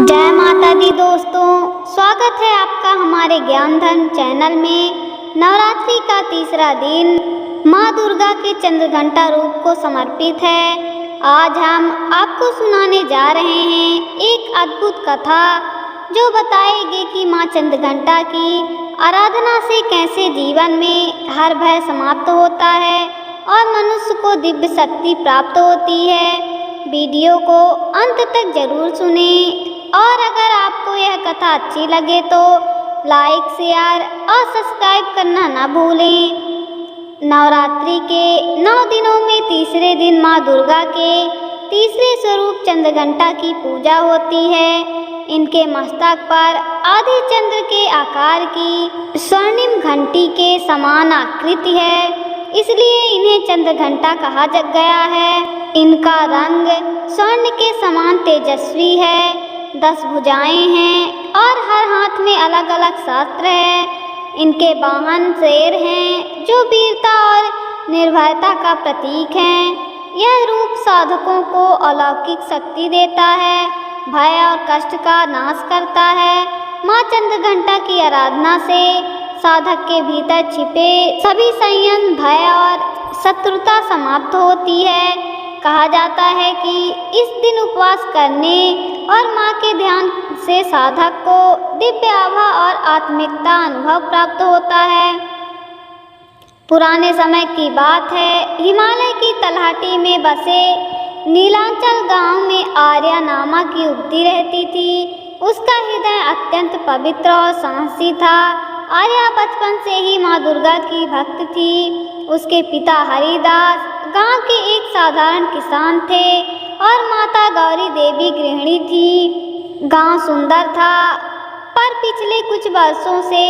जय माता दी दोस्तों, स्वागत है आपका हमारे ज्ञान धन चैनल में। नवरात्रि का तीसरा दिन माँ दुर्गा के चंद्रघंटा रूप को समर्पित है। आज हम आपको सुनाने जा रहे हैं एक अद्भुत कथा जो बताएगी कि माँ चंद्रघंटा की आराधना से कैसे जीवन में हर भय समाप्त होता है और मनुष्य को दिव्य शक्ति प्राप्त होती है। वीडियो को अंत तक जरूर सुनें और अगर आपको यह कथा अच्छी लगे तो लाइक, शेयर और सब्सक्राइब करना न भूलें। नवरात्रि के 9 दिनों में तीसरे दिन माँ दुर्गा के तीसरे स्वरूप चंद्रघंटा की पूजा होती है। इनके मस्तक पर आधे चंद्र के आकार की स्वर्णिम घंटी के समान आकृति है, इसलिए इन्हें चंद्रघंटा कहा गया है। इनका रंग स्वर्ण के समान तेजस्वी है, 10 भुजाएं हैं और हर हाथ में अलग अलग शस्त्र है। इनके वाहन शेर हैं जो वीरता और निर्भयता का प्रतीक हैं। यह रूप साधकों को अलौकिक शक्ति देता है, भय और कष्ट का नाश करता है। माँ चंद्रघंटा की आराधना से साधक के भीतर छिपे सभी संयम, भय और शत्रुता समाप्त होती है। कहा जाता है कि इस दिन उपवास करने और माँ के ध्यान से साधक को दिव्य आभा और आत्मिकता अनुभव प्राप्त होता है। पुराने समय की बात है, हिमालय की तलहटी में बसे नीलांचल गांव में आर्या नामक की युवती रहती थी। उसका हृदय अत्यंत पवित्र और साहसी था। आर्या बचपन से ही माँ दुर्गा की भक्त थी। उसके पिता हरिदास गांव के एक साधारण किसान थे और माता गौरी देवी गृहिणी थी। गांव सुंदर था, पर पिछले कुछ वर्षों से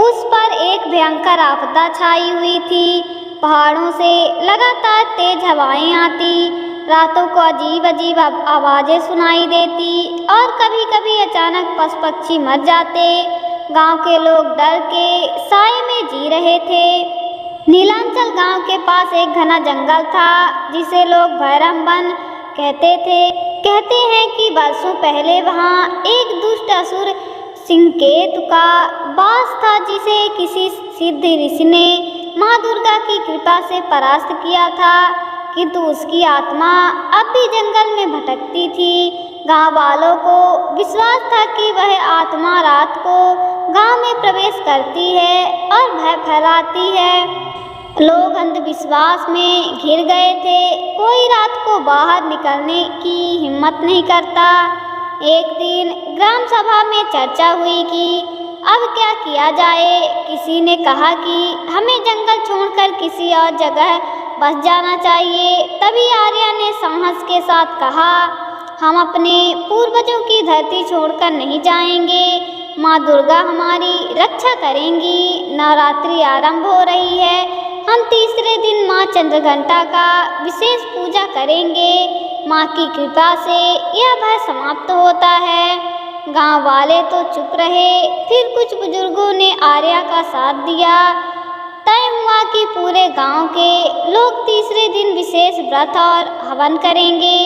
उस पर एक भयंकर आपदा छाई हुई थी। पहाड़ों से लगातार तेज हवाएं आती, रातों को अजीब अजीब आवाजें सुनाई देती और कभी कभी अचानक पशु पक्षी मर जाते। गांव के लोग डर के साए में जी रहे थे। नीलांचल गांव के पास एक घना जंगल था जिसे लोग भैरम वन कहते थे। कहते हैं कि वर्षों पहले वहां एक दुष्ट असुर सिंहकेतु का वास था, जिसे किसी सिद्ध ऋषि ने माँ दुर्गा की कृपा से परास्त किया था, किंतु उसकी आत्मा अब भी जंगल में भटकती थी। गांव वालों को विश्वास था कि वह आत्मा रात को गांव में प्रवेश करती है और भय फैलाती है। लोग अंधविश्वास में घिर गए थे। कोई रात को बाहर निकलने की हिम्मत नहीं करता। एक दिन ग्राम सभा में चर्चा हुई कि अब क्या किया जाए। किसी ने कहा कि हमें जंगल छोड़कर किसी और जगह बस जाना चाहिए। तभी आर्या ने साहस के साथ कहा, हम अपने पूर्वजों की धरती छोड़कर नहीं जाएंगे। माँ दुर्गा हमारी रक्षा करेंगी। नवरात्रि आरंभ हो रही है। हम तीसरे दिन माँ चंद्रघंटा का विशेष पूजा करेंगे। माँ की कृपा से यह भय समाप्त होता है। गांव वाले तो चुप रहे, फिर कुछ बुजुर्गों ने आर्या का साथ दिया। तय हुआ कि पूरे गांव के लोग तीसरे दिन विशेष व्रत और हवन करेंगे।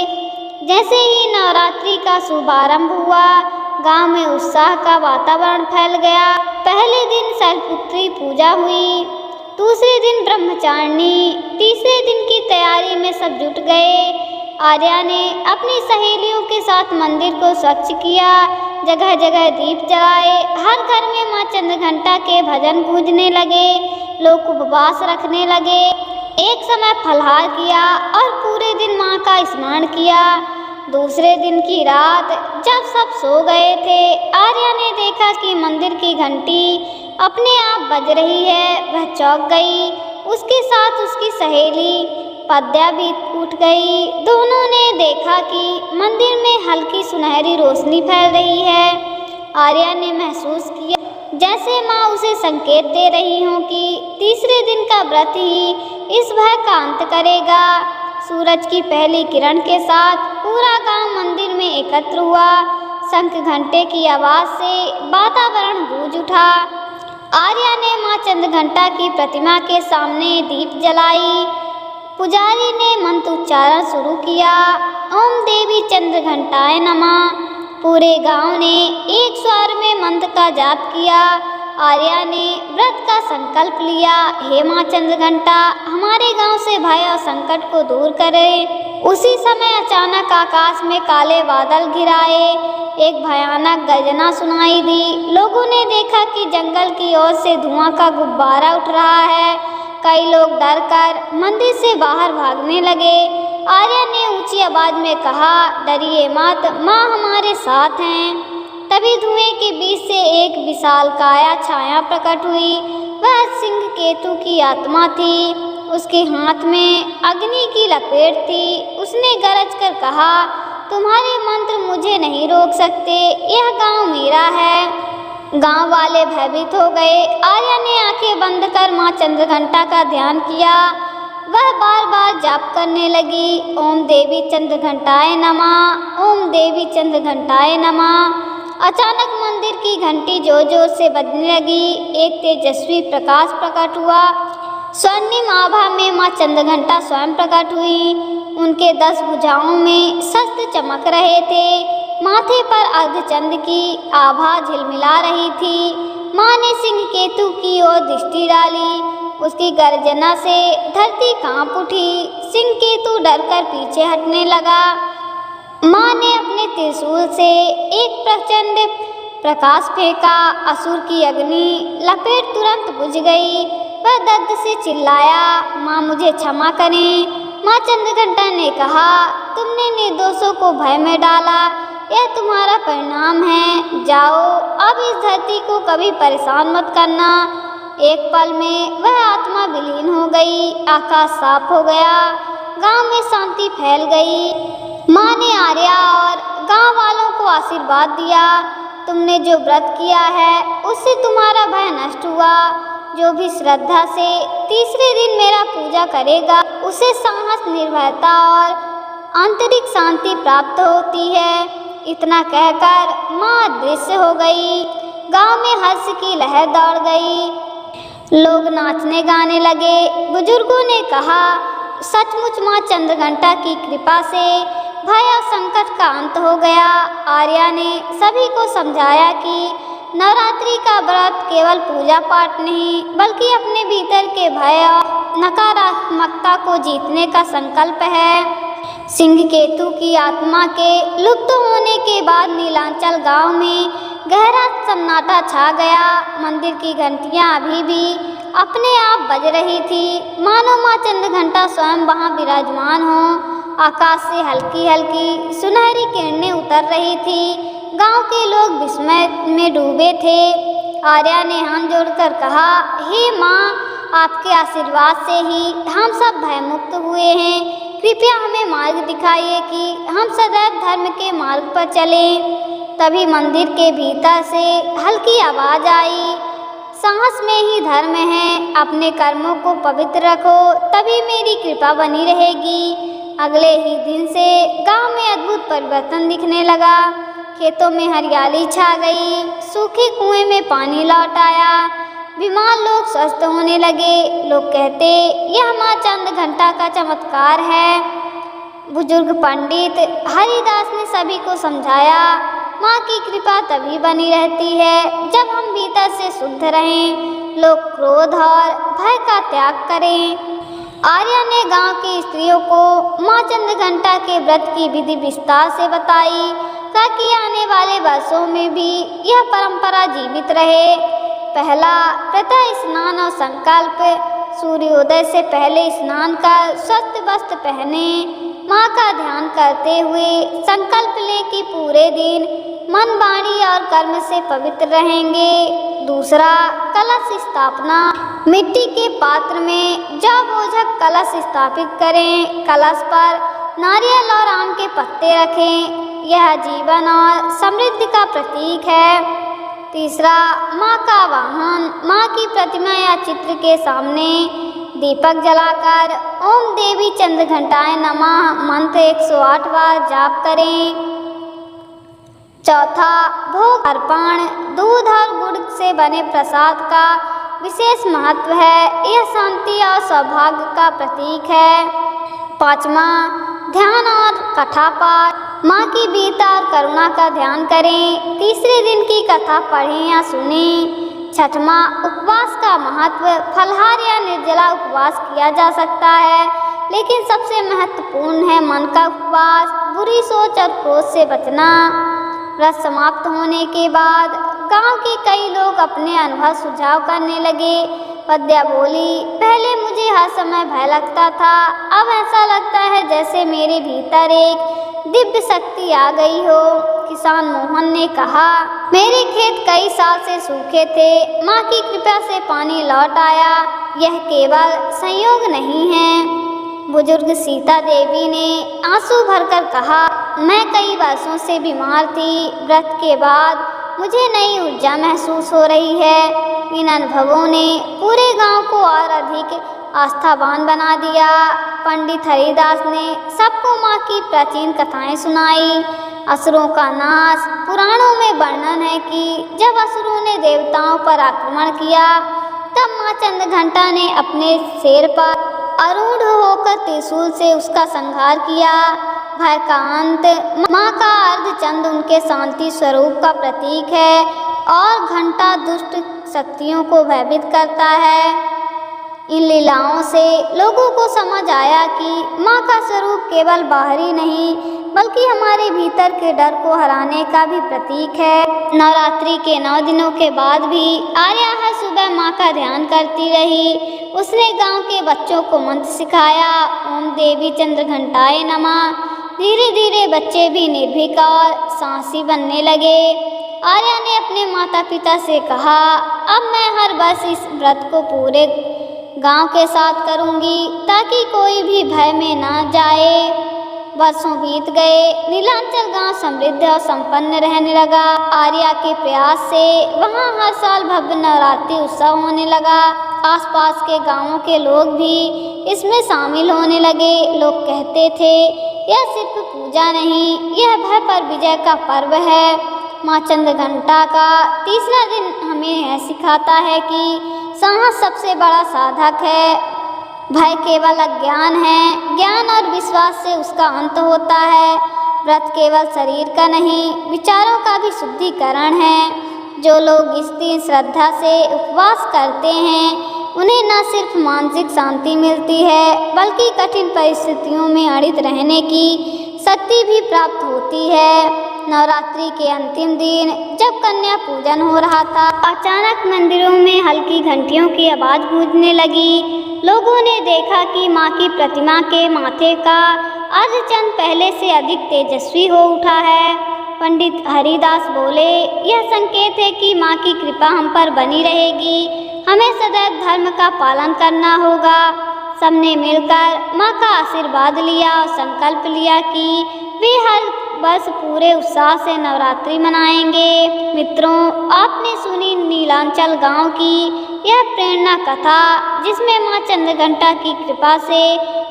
जैसे ही नवरात्रि का शुभारंभ हुआ, गांव में उत्साह का वातावरण फैल गया। पहले दिन शैलपुत्री पूजा हुई, दूसरे दिन ब्रह्मचारिणी, तीसरे दिन की तैयारी में सब जुट गए। आर्या ने अपनी सहेलियों के साथ मंदिर को स्वच्छ किया, जगह जगह दीप जलाए। हर घर में माँ चंद्रघंटा के भजन गूंजने लगे। लोग उपवास रखने लगे। एक समय फलाहार किया और पूरे दिन माँ का स्मरण किया। दूसरे दिन की रात जब सब सो गए थे, आर्या ने देखा कि मंदिर की घंटी अपने आप बज रही है। वह चौंक गई। उसके साथ उसकी सहेली पद्या भी उठ गई। दोनों ने देखा कि मंदिर में हल्की सुनहरी रोशनी फैल रही है। आर्या ने महसूस किया जैसे माँ उसे संकेत दे रही हो कि तीसरे दिन का व्रत ही इस भय का अंत करेगा। सूरज की पहली किरण के साथ पूरा गांव मंदिर में एकत्र हुआ। शंख घंटे की आवाज से वातावरण गूंज उठा। आर्या ने माँ चंद्रघंटा की प्रतिमा के सामने दीप जलाई। पुजारी ने मंत्र उच्चारण शुरू किया, ओम देवी चंद्रघंटाय नमः। पूरे गांव ने एक स्वर में मंत्र का जाप किया। आर्या ने व्रत का संकल्प लिया, हे माँ चंद्रघंटा, हमारे गांव से भय और संकट को दूर करे। उसी समय अचानक आकाश में काले बादल घिराए, एक भयानक गर्जना सुनाई दी। लोगों ने देखा कि जंगल की ओर से धुआं का गुब्बारा उठ रहा है। कई लोग डरकर मंदिर से बाहर भागने लगे। आर्या ने ऊंची आवाज में कहा, डरिए मत, माँ हमारे साथ हैं। तभी धुएं के बीच से एक विशाल काया छाया प्रकट हुई। वह सिंह केतु की आत्मा थी। उसके हाथ में अग्नि की लपेट थी। उसने गरज कर कहा, तुम्हारे मंत्र मुझे नहीं रोक सकते, यह गांव मेरा है। गांव वाले भयभीत हो गए। आर्या ने आंखें बंद कर माँ चंद्रघंटा का ध्यान किया। वह बार बार जाप करने लगी, ओम देवी चंद्रघंटाय नमः, ओम देवी चंद्रघंटाय नमः। अचानक मंदिर की घंटी जोर जोर से बजने लगी। एक तेजस्वी प्रकाश प्रकट हुआ। स्वर्णिम आभा में माँ चंद्रघंटा स्वयं प्रकट हुई। उनके 10 भुजाओं में शस्त्र चमक रहे थे। माथे पर अर्धचंद्र की आभा झिलमिला रही थी। माँ ने सिंह केतु की ओर दृष्टि डाली। उसकी गर्जना से धरती कांप उठी। सिंह केतु डरकर पीछे हटने लगा। माँ ने अपने त्रिशूल से एक प्रचंड प्रकाश फेंका। असुर की अग्नि लपेट तुरंत बुझ गई। वह दर्द से चिल्लाया, माँ मुझे क्षमा करें। माँ चंद्रघंटा ने कहा, तुमने निर्दोषों को भय में डाला, यह तुम्हारा परिणाम है। जाओ, अब इस धरती को कभी परेशान मत करना। एक पल में वह आत्मा विलीन हो गई। आकाश साफ हो गया। गांव में शांति फैल गई। माँ ने आर्या और गांव वालों को आशीर्वाद दिया, तुमने जो व्रत किया है उससे तुम्हारा भय नष्ट हुआ। जो भी श्रद्धा से तीसरे दिन मेरा पूजा करेगा उसे साहस, निर्भयता और आंतरिक शांति प्राप्त होती है। इतना कहकर माँ अदृश्य हो गई। गांव में हर्ष की लहर दौड़ गई। लोग नाचने गाने लगे। बुजुर्गों ने कहा, सचमुच माँ चंद्रघंटा की कृपा से भय और संकट का अंत हो गया। आर्या ने सभी को समझाया कि नवरात्रि का व्रत केवल पूजा पाठ नहीं, बल्कि अपने भीतर के भय और नकारात्मकता को जीतने का संकल्प है। सिंह केतु की आत्मा के लुप्त होने के बाद नीलांचल गांव में गहरा सन्नाटा छा गया। मंदिर की घंटियां अभी भी अपने आप बज रही थी, मानो माँ चंद्रघंटा स्वयं वहां विराजमान हो। आकाश से हल्की हल्की सुनहरी किरणें उतर रही थी। गांव के लोग विस्मय में डूबे थे। आर्या ने हाथ जोड़कर कहा, हे माँ, आपके आशीर्वाद से ही हम सब भयमुक्त हुए हैं। कृपया हमें मार्ग दिखाइए कि हम सदैव धर्म के मार्ग पर चलें। तभी मंदिर के भीतर से हल्की आवाज आई, साहस में ही धर्म है, अपने कर्मों को पवित्र रखो, तभी मेरी कृपा बनी रहेगी। अगले ही दिन से गांव में अद्भुत परिवर्तन दिखने लगा। खेतों में हरियाली छा गई। सूखे कुएं में पानी लौट आया। बीमार लोग स्वस्थ होने लगे। लोग कहते, यह माँ चंद्रघंटा का चमत्कार है। बुजुर्ग पंडित हरिदास ने सभी को समझाया, माँ की कृपा तभी बनी रहती है जब हम भीतर से शुद्ध रहें, लोग क्रोध और भय का त्याग करें। आर्या ने गांव की स्त्रियों को माँ चंद्रघंटा के व्रत की विधि विस्तार से बताई, ताकि आने वाले वर्षों में भी यह परंपरा जीवित रहे। पहला, प्रातः स्नान और संकल्प। सूर्योदय से पहले स्नान कर स्वस्थ वस्त्र पहने, माँ का ध्यान करते हुए संकल्प लें कि पूरे दिन मन, वाणी और कर्म से पवित्र रहेंगे। दूसरा, कलश स्थापना। मिट्टी के पात्र में जौ बोझक कलश स्थापित करें। कलश पर नारियल और आम के पत्ते रखें। यह जीवन और समृद्धि का प्रतीक है। तीसरा, माँ का वाहन। माँ की प्रतिमा या चित्र के सामने दीपक जलाकर ओम देवी चंद्रघंटाय नमः मंत्र 108 बार जाप करें। चौथा, भोग अर्पण। दूध और गुड़ से बने प्रसाद का विशेष महत्व है। यह शांति और सौभाग्य का प्रतीक है। पांचवा, ध्यान और कथा पाठ। माँ की वीरता और करुणा का ध्यान करें। तीसरे दिन की कथा पढ़ें या सुनें। छठवां, उपवास का महत्व। फलाहार या निर्जला उपवास किया जा सकता है, लेकिन सबसे महत्वपूर्ण है मन का उपवास। बुरी सोच और क्रोध से बचना। व्रत समाप्त होने के बाद गांव के कई लोग अपने अनुभव सुझाव करने लगे। पद्या बोली, पहले मुझे हर समय भय लगता था, अब ऐसा लगता है जैसे मेरे भीतर एक दिव्य शक्ति आ गई हो। किसान मोहन ने कहा, मेरे खेत कई साल से सूखे थे, माँ की कृपा से पानी लौट आया। यह केवल संयोग नहीं है। बुजुर्ग सीता देवी ने आंसू भरकर कहा, मैं कई वर्षों से बीमार थी, व्रत के बाद मुझे नई ऊर्जा महसूस हो रही है। इन अनुभवों ने पूरे गांव को और अधिक आस्थावान बना दिया। पंडित हरिदास ने सबको माँ की प्राचीन कथाएं सुनाई। असुरों का नाश। पुराणों में वर्णन है कि जब असुरों ने देवताओं पर आक्रमण किया, तब माँ चंद्रघंटा ने अपने सिर पर आरूढ़ होकर त्रिशूल से उसका संहार किया। भय का अंत। माँ का अर्धचंद्र उनके शांति स्वरूप का प्रतीक है और घंटा दुष्ट शक्तियों को भयभीत करता है। इन लीलाओं से लोगों को समझ आया कि माँ का स्वरूप केवल बाहरी नहीं, बल्कि हमारे भीतर के डर को हराने का भी प्रतीक है। नवरात्रि के 9 दिनों के बाद भी आर्या हर सुबह माँ का ध्यान करती रही। उसने गांव के बच्चों को मंत्र सिखाया, ओम देवी चंद्रघंटाए नमः। धीरे धीरे बच्चे भी निर्भीक और साहसी बनने लगे। आर्या ने अपने माता पिता से कहा, अब मैं हर वर्ष इस व्रत को पूरे गांव के साथ करूंगी, ताकि कोई भी भय में न जाए। वर्षों बीत गए। नीलांचल गांव समृद्ध और संपन्न रहने लगा। आर्या के प्रयास से वहां हर साल भव्य नवरात्रि उत्सव होने लगा। आसपास के गांवों के लोग भी इसमें शामिल होने लगे। लोग कहते थे, यह सिर्फ पूजा नहीं, यह भय पर विजय का पर्व है। माँ चंद्रघंटा का तीसरा दिन हमें यह सिखाता है कि साहस सबसे बड़ा साधक है। भय केवल अज्ञान है, ज्ञान और विश्वास से उसका अंत होता है। व्रत केवल शरीर का नहीं, विचारों का भी शुद्धिकरण है। जो लोग इस दिन श्रद्धा से उपवास करते हैं, उन्हें न सिर्फ मानसिक शांति मिलती है, बल्कि कठिन परिस्थितियों में अड़िग रहने की शक्ति भी प्राप्त होती है। नवरात्रि के अंतिम दिन जब कन्या पूजन हो रहा था, अचानक मंदिरों में हल्की घंटियों की आवाज गूंजने लगी। लोगों ने देखा कि माँ की प्रतिमा के माथे का अर्धचंद्र पहले से अधिक तेजस्वी हो उठा है। पंडित हरिदास बोले, यह संकेत है कि माँ की कृपा हम पर बनी रहेगी। हमें सदैव धर्म का पालन करना होगा। सबने मिलकर माँ का आशीर्वाद लिया और संकल्प लिया कि वे हर वर्ष पूरे उत्साह से नवरात्रि मनाएंगे। मित्रों, आपने सुनी नीलांचल गांव की यह प्रेरणा कथा, जिसमें माँ चंद्रघंटा की कृपा से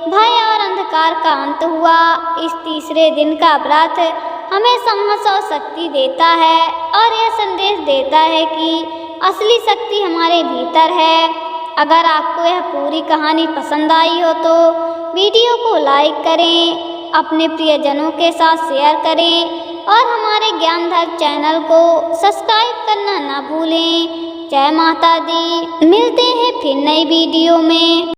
भय और अंधकार का अंत हुआ। इस तीसरे दिन का व्रत हमें साहस और शक्ति देता है और यह संदेश देता है कि असली शक्ति हमारे भीतर है। अगर आपको यह पूरी कहानी पसंद आई हो तो वीडियो को लाइक करें, अपने प्रियजनों के साथ शेयर करें और हमारे ज्ञानधर चैनल को सब्सक्राइब करना ना भूलें। जय माता दी। मिलते हैं फिर नई वीडियो में।